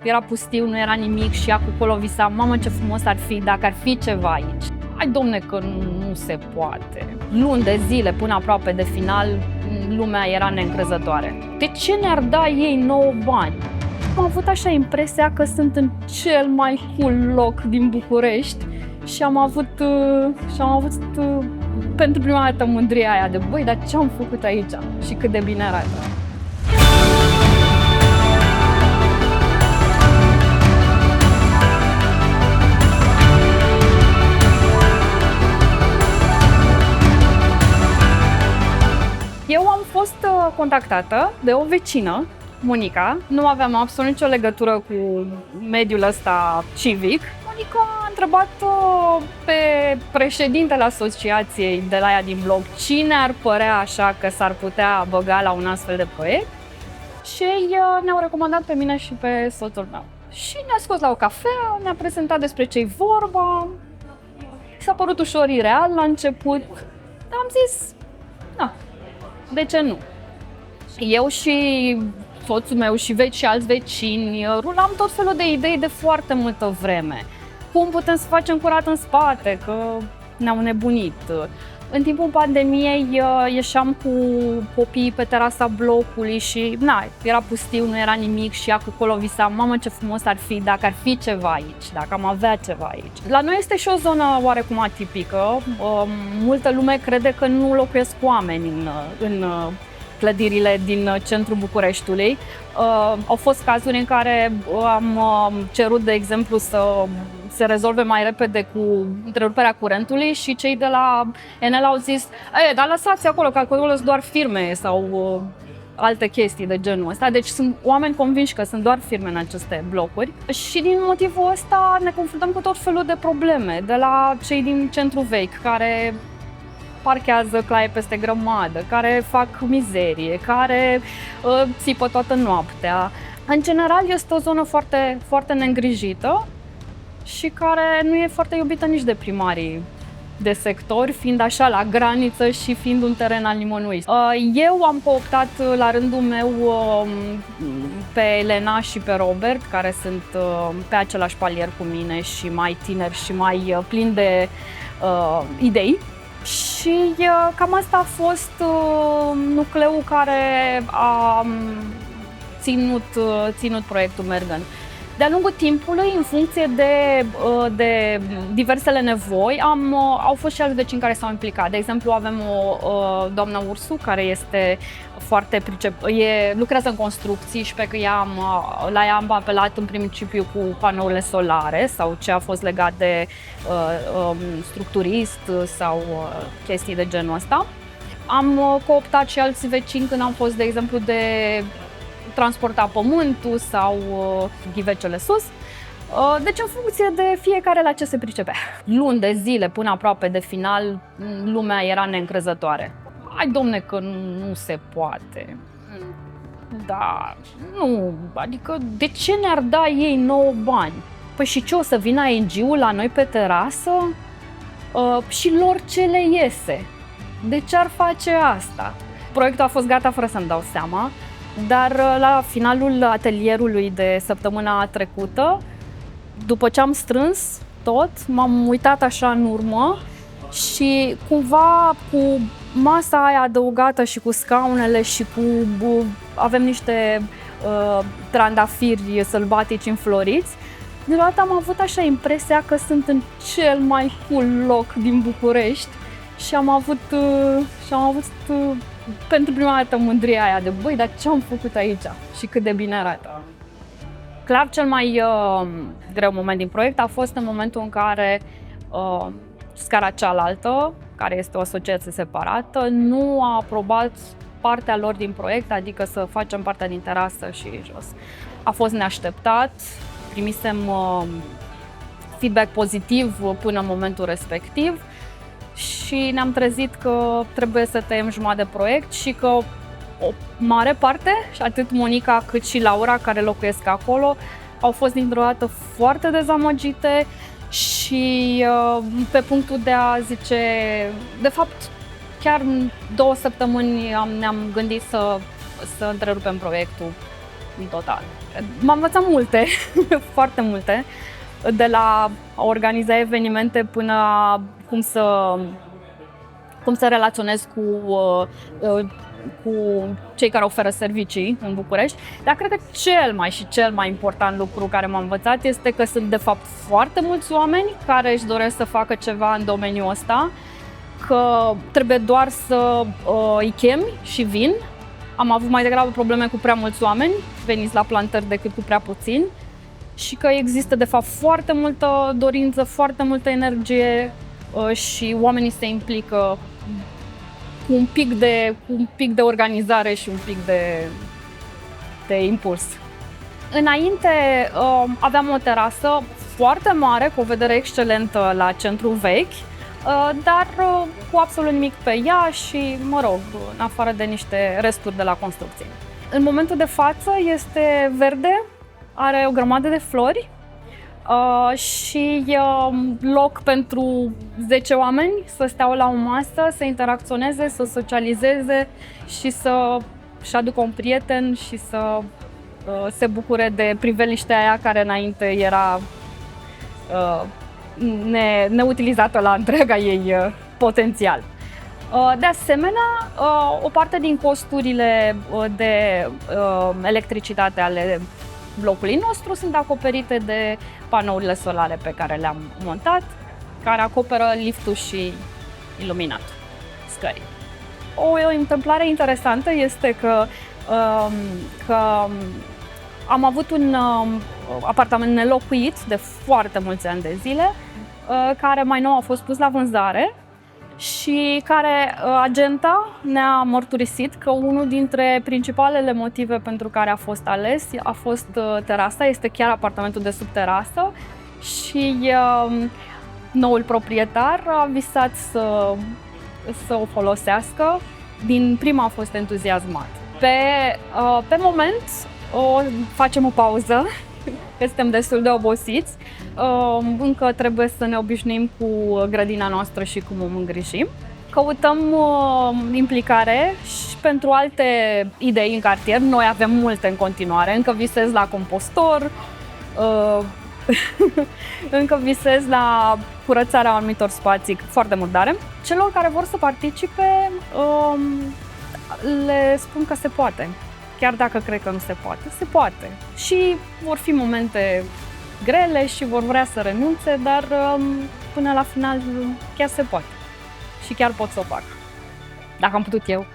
era pustiu, nu era nimic și ea cu acolo visa, mamă ce frumos ar fi dacă ar fi ceva aici. Hai domne că nu se poate. Luni de zile până aproape de final, lumea era neîncrezătoare. De ce ne-ar da ei 9 bani? Am avut așa impresia că sunt în cel mai cool loc din București și am avut pentru prima dată mândria aia de băi, dar ce am făcut aici și cât de bine arată. Eu am fost contactată de o vecină, Monica. Nu aveam absolut nicio legătură cu mediul ăsta civic. Monica a întrebat pe președintele asociației de la ea din blog cine ar părea așa că s-ar putea băga la un astfel de proiect și ei ne-au recomandat pe mine și pe soțul meu. Și ne-a scos la o cafea, ne-a prezentat despre ce-i vorba. S-a părut ușor ireal la început, dar am zis, na, de ce nu? Eu și soțul meu și alți vecini rulam tot felul de idei de foarte multă vreme. Cum putem să facem curat în spate, că ne-au nebunit. În timpul pandemiei ieșeam cu copiii pe terasa blocului și era pustiu, nu era nimic și ea cu acolo visa, mamă ce frumos ar fi dacă ar fi ceva aici, dacă am avea ceva aici. La noi este și o zonă oarecum atipică. Multă lume crede că nu locuiesc oameni în clădirile din centrul Bucureștiului. Au fost cazuri în care am cerut, de exemplu, să se rezolve mai repede cu întreruperea curentului și cei de la Enel au zis dar lăsați acolo, că acolo sunt doar firme sau alte chestii de genul ăsta. Deci sunt oameni convinși că sunt doar firme în aceste blocuri și din motivul ăsta ne confruntăm cu tot felul de probleme, de la cei din centru vechi care parchează claie peste grămadă, care fac mizerie, care țipă toată noaptea. În general este o zonă foarte, foarte neîngrijită și care nu e foarte iubită nici de primarii de sector, fiind așa la graniță și fiind un teren al nimănui. Eu am cooptat la rândul meu pe Elena și pe Robert, care sunt pe același palier cu mine și mai tineri și mai plini de idei. Și cam asta a fost nucleul care a ținut proiectul mergând. De-a lungul timpului, în funcție de diversele nevoi, au fost și alți vecini care s-au implicat. De exemplu, avem o doamnă Ursu, care este foarte lucrează în construcții și pe că la ea am apelat în principiu cu panourile solare sau ce a fost legat de structurist sau chestii de genul ăsta. Am cooptat și alți vecini când am fost, de exemplu, de transporta pământul sau ghivecele sus. Deci în funcție de fiecare la ce se pricepea. Luni de zile până aproape de final, lumea era neîncrezătoare. Hai domne că nu se poate. Da, nu, adică de ce ne-ar da ei 9 bani? Păi și ce, o să vină ANG-ul la noi pe terasă? Și lor ce le iese? De ce ar face asta? Proiectul a fost gata fără să-mi dau seama. Dar la finalul atelierului de săptămâna trecută, după ce am strâns tot, m-am uitat așa în urmă și cumva cu masa aia adăugată și cu scaunele și avem niște trandafiri sălbatici înfloriți, deodată am avut așa impresia că sunt în cel mai cool loc din București și am avut pentru prima dată mândria aia de băi, dar ce am făcut aici și cât de bine arată. Clar, cel mai greu moment din proiect a fost în momentul în care scara cealaltă, care este o asociație separată, nu a aprobat partea lor din proiect, adică să facem partea din terasă și jos. A fost neașteptat, primisem feedback pozitiv până în momentul respectiv și ne-am trezit că trebuie să tăiem jumătate de proiect și că o mare parte, și atât Monica cât și Laura, care locuiesc acolo, au fost dintr-o dată foarte dezamăgite și pe punctul de a zice, de fapt, chiar în 2 săptămâni ne-am gândit să întrerupem proiectul în total. M-am învățat multe, foarte multe, de la a organiza evenimente până la cum să relaționez cu cei care oferă servicii în București. Dar cred că cel mai important lucru care m-am învățat este că sunt de fapt foarte mulți oameni care își doresc să facă ceva în domeniul ăsta, că trebuie doar să îi chemi și vin. Am avut mai degrabă probleme cu prea mulți oameni veniți la plantări decât cu prea puțini și că există de fapt foarte multă dorință, foarte multă energie și oamenii se implică cu un pic de organizare și un pic de impuls. Înainte aveam o terasă foarte mare, cu o vedere excelentă la centru vechi, dar cu absolut nimic pe ea și, mă rog, în afară de niște resturi de la construcție. În momentul de față este verde, are o grămadă de flori și loc pentru 10 oameni să stea la o masă, să interacționeze, să socializeze și să-și aducă un prieten și să se bucure de priveliștea aia care înainte era neutilizată la întreaga ei potențial. De asemenea, o parte din costurile de electricitate ale blocului nostru sunt acoperite de panourile solare pe care le-am montat, care acoperă liftul și iluminatul scării. O întâmplare interesantă este că am avut un apartament nelocuit de foarte mulți ani de zile, care mai nou a fost pus la vânzare și care agenta ne-a mărturisit că unul dintre principalele motive pentru care a fost ales a fost terasa, este chiar apartamentul de sub terasă și noul proprietar a visat să o folosească. Din prima a fost entuziasmat. Pe moment facem o pauză, că suntem destul de obosiți. Încă trebuie să ne obișnuim cu grădina noastră și cum o îngrijim. Căutăm implicare și pentru alte idei în cartier. Noi avem multe în continuare. Încă visez la compostor, încă visez la curățarea anumitor spații foarte murdare. Celor care vor să participe, le spun că se poate. Chiar dacă cred că nu se poate, se poate. Și vor fi momente grele și vor vrea să renunțe, dar până la final chiar se poate. Și chiar pot să o fac. Dacă am putut eu.